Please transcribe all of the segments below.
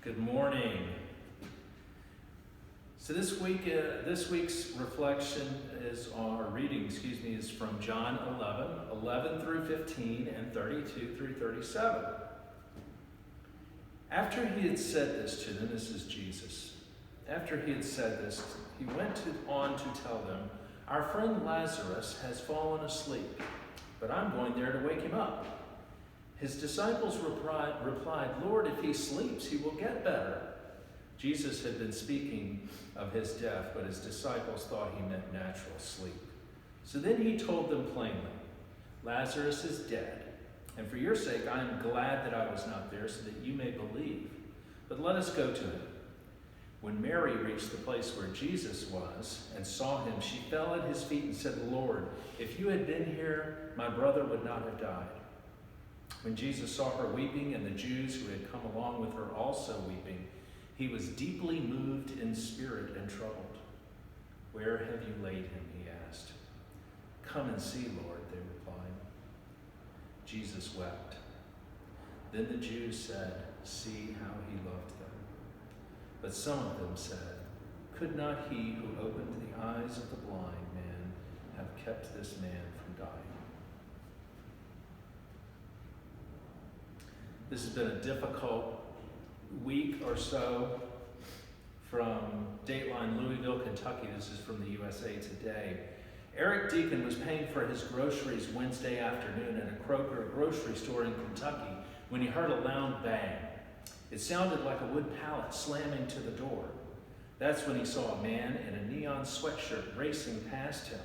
Good morning. So this week's reflection is from John 11 through 15, and 32 through 37. After he had said this to them, this is Jesus. After he had said this, he went on to tell them, "Our friend Lazarus has fallen asleep, but I'm going there to wake him up." His disciples replied, "Lord, if he sleeps, he will get better." Jesus had been speaking of his death, but his disciples thought he meant natural sleep. So then he told them plainly, "Lazarus is dead, and for your sake I am glad that I was not there, so that you may believe. But let us go to him." When Mary reached the place where Jesus was and saw him, she fell at his feet and said, "Lord, if you had been here, my brother would not have died." When Jesus saw her weeping, and the Jews who had come along with her also weeping, he was deeply moved in spirit and troubled. "Where have you laid him?" he asked. "Come and see, Lord," they replied. Jesus wept. Then the Jews said, "See how he loved them." But some of them said, "Could not he who opened the eyes of the blind man have kept this man from dying?" This has been a difficult week or so. From Dateline, Louisville, Kentucky. This is from the USA Today. Eric Deacon was paying for his groceries Wednesday afternoon at a Kroger grocery store in Kentucky when he heard a loud bang. It sounded like a wood pallet slamming to the door. That's when he saw a man in a neon sweatshirt racing past him,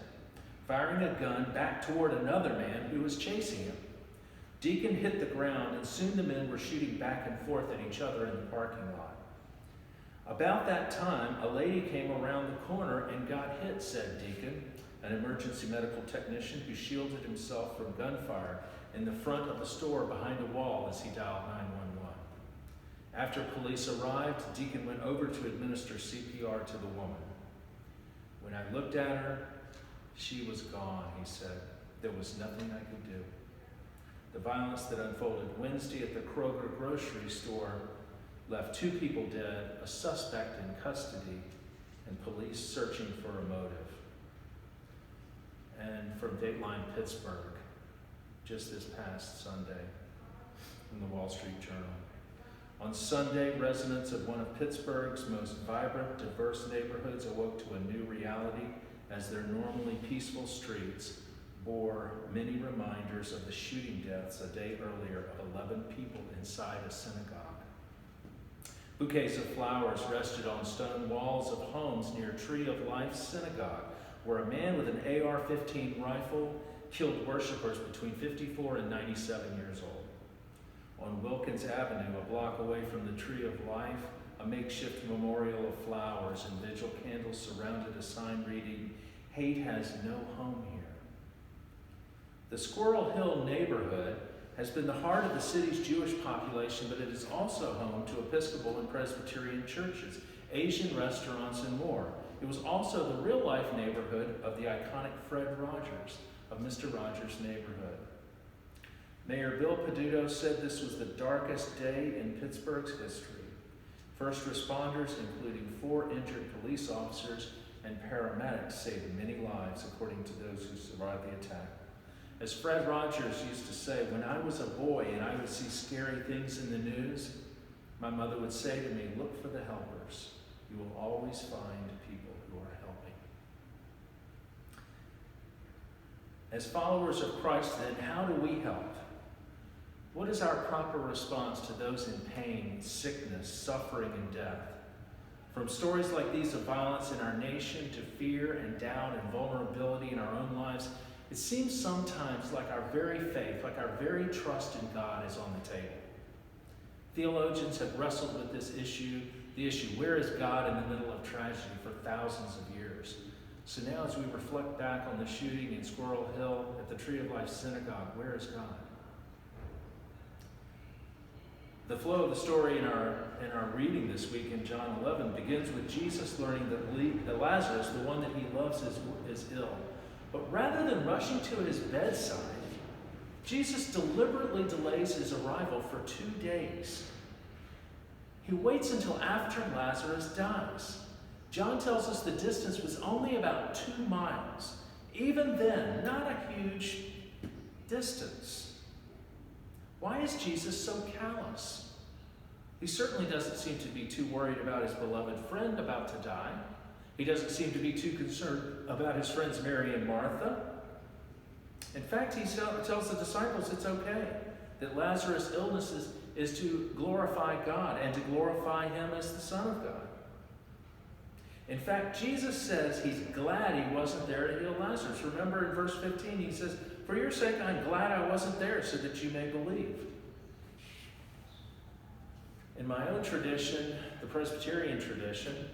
firing a gun back toward another man who was chasing him. Deacon hit the ground, and soon the men were shooting back and forth at each other in the parking lot. About that time, a lady came around the corner and got hit, said Deacon, an emergency medical technician who shielded himself from gunfire in the front of the store behind a wall as he dialed 911. After police arrived, Deacon went over to administer CPR to the woman. "When I looked at her, she was gone," he said. "There was nothing I could do." The violence that unfolded Wednesday at the Kroger grocery store left 2 people dead, a suspect in custody, and police searching for a motive. And from Dateline, Pittsburgh, just this past Sunday, in the Wall Street Journal. On Sunday, residents of one of Pittsburgh's most vibrant, diverse neighborhoods awoke to a new reality as their normally peaceful streets bore many reminders of the shooting deaths a day earlier of 11 people inside a synagogue. Bouquets of flowers rested on stone walls of homes near Tree of Life Synagogue, where a man with an AR-15 rifle killed worshipers between 54 and 97 years old. On Wilkins Avenue, a block away from the Tree of Life, a makeshift memorial of flowers and vigil candles surrounded a sign reading, "Hate has no home here." The Squirrel Hill neighborhood has been the heart of the city's Jewish population, but it is also home to Episcopal and Presbyterian churches, Asian restaurants, and more. It was also the real-life neighborhood of the iconic Fred Rogers, of Mr. Rogers' Neighborhood. Mayor Bill Peduto said this was the darkest day in Pittsburgh's history. First responders, including 4 injured police officers and paramedics, saved many lives, according to those who survived the attack. As Fred Rogers used to say, "When I was a boy and I would see scary things in the news, my mother would say to me, 'Look for the helpers. You will always find people who are helping.'" As followers of Christ, then, how do we help? What is our proper response to those in pain, sickness, suffering, and death? From stories like these of violence in our nation to fear and doubt and vulnerability in our own lives, it seems sometimes like our very faith, like our very trust in God is on the table. Theologians have wrestled with this issue, the issue, where is God in the middle of tragedy, for thousands of years. So now as we reflect back on the shooting in Squirrel Hill at the Tree of Life Synagogue, where is God? The flow of the story in our reading this week in John 11 begins with Jesus learning that Lazarus, the one that he loves, is ill. But rather than rushing to his bedside, Jesus deliberately delays his arrival for 2 days. He waits until after Lazarus dies. John tells us the distance was only about 2 miles. Even then, not a huge distance. Why is Jesus so callous? He certainly doesn't seem to be too worried about his beloved friend about to die. He doesn't seem to be too concerned about his friends Mary and Martha. In fact, he tells the disciples it's okay, that Lazarus' illness is to glorify God and to glorify him as the Son of God. In fact, Jesus says he's glad he wasn't there to heal Lazarus. Remember in verse 15, he says, "For your sake, I'm glad I wasn't there so that you may believe." In my own tradition, the Presbyterian tradition,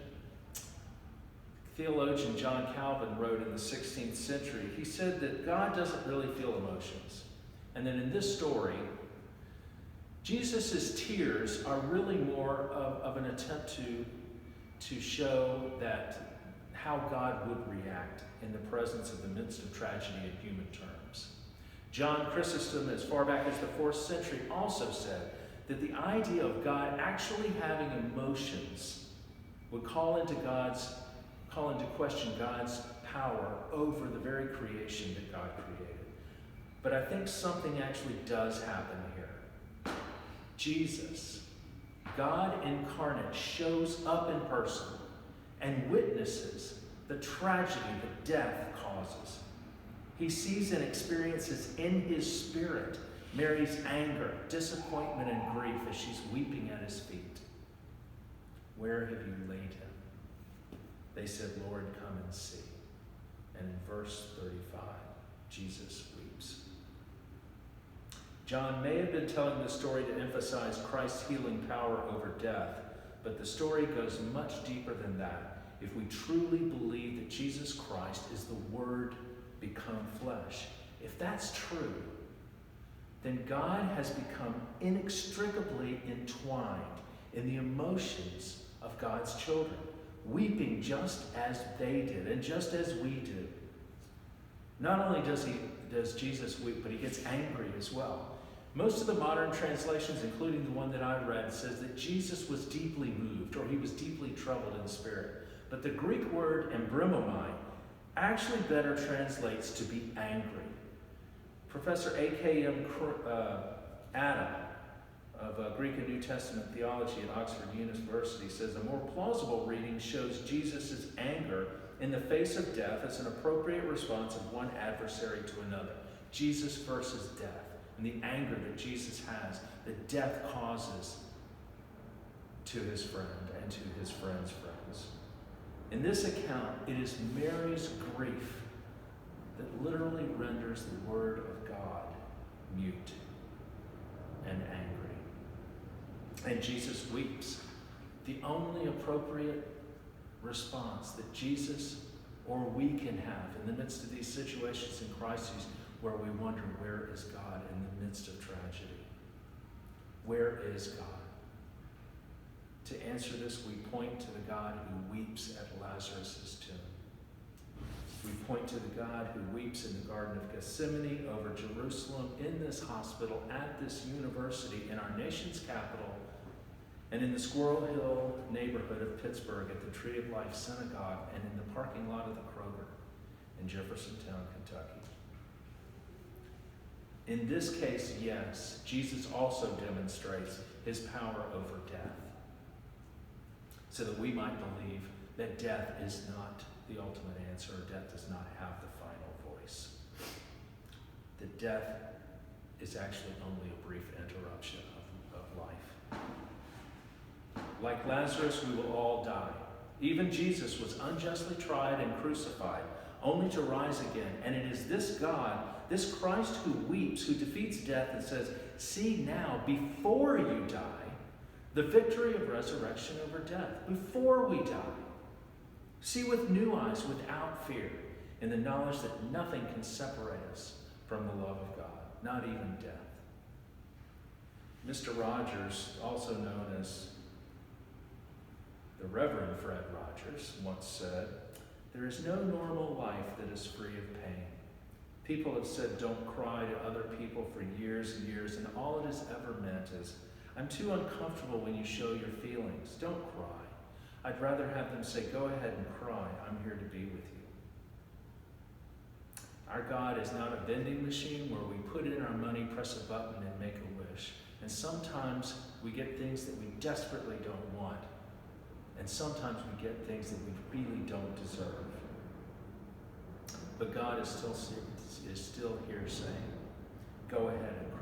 theologian John Calvin wrote in the 16th century, he said that God doesn't really feel emotions. And then in this story, Jesus' tears are really more of an attempt to show that how God would react in the presence of the midst of tragedy in human terms. John Chrysostom, as far back as the 4th century, also said that the idea of God actually having emotions would call into question God's power over the very creation that God created. But I think something actually does happen here. Jesus, God incarnate, shows up in person and witnesses the tragedy that death causes. He sees and experiences in his spirit Mary's anger, disappointment, and grief as she's weeping at his feet. "Where have you laid him?" They said, "Lord, come and see." And in verse 35, Jesus weeps. John may have been telling the story to emphasize Christ's healing power over death, but the story goes much deeper than that if we truly believe that Jesus Christ is the Word become flesh. If that's true, then God has become inextricably entwined in the emotions of God's children, weeping just as they did and just as we do. Not only does Jesus weep, but he gets angry as well. Most of the modern translations, including the one that I read, says that Jesus was deeply moved, or he was deeply troubled in spirit. But the Greek word embrimomai actually better translates to be angry. Professor A.K.M. Adam of Greek and New Testament theology at Oxford University says a more plausible reading shows Jesus' anger in the face of death as an appropriate response of one adversary to another. Jesus versus death, and the anger that Jesus has, that death causes to his friend and to his friend's friends. In this account, it is Mary's grief that literally renders the word of God mute and angry. And Jesus weeps, the only appropriate response that Jesus or we can have in the midst of these situations and crises where we wonder, where is God in the midst of tragedy? Where is God? To answer this, we point to the God who weeps at Lazarus' tomb. We point to the God who weeps in the Garden of Gethsemane, over Jerusalem, in this hospital, at this university, in our nation's capital, and in the Squirrel Hill neighborhood of Pittsburgh at the Tree of Life Synagogue, and in the parking lot of the Kroger in Jeffersontown, Kentucky. In this case, yes, Jesus also demonstrates his power over death, so that we might believe that death is not the ultimate answer, or death does not have the final voice. That death is actually only a brief interruption of life. Like Lazarus, we will all die. Even Jesus was unjustly tried and crucified, only to rise again. And it is this God, this Christ who weeps, who defeats death and says, "See now, before you die, the victory of resurrection over death." Before we die, see with new eyes, without fear, in the knowledge that nothing can separate us from the love of God, not even death. Mr. Rogers, also known as the Reverend Fred Rogers, once said, "There is no normal life that is free of pain. People have said, 'Don't cry' to other people for years and years, and all it has ever meant is, I'm too uncomfortable when you show your feelings. Don't cry. I'd rather have them say, go ahead and cry. I'm here to be with you. Our God is not a vending machine where we put in our money, press a button, and make a wish. And sometimes we get things that we desperately don't want. And sometimes we get things that we really don't deserve. But God is still here saying, go ahead and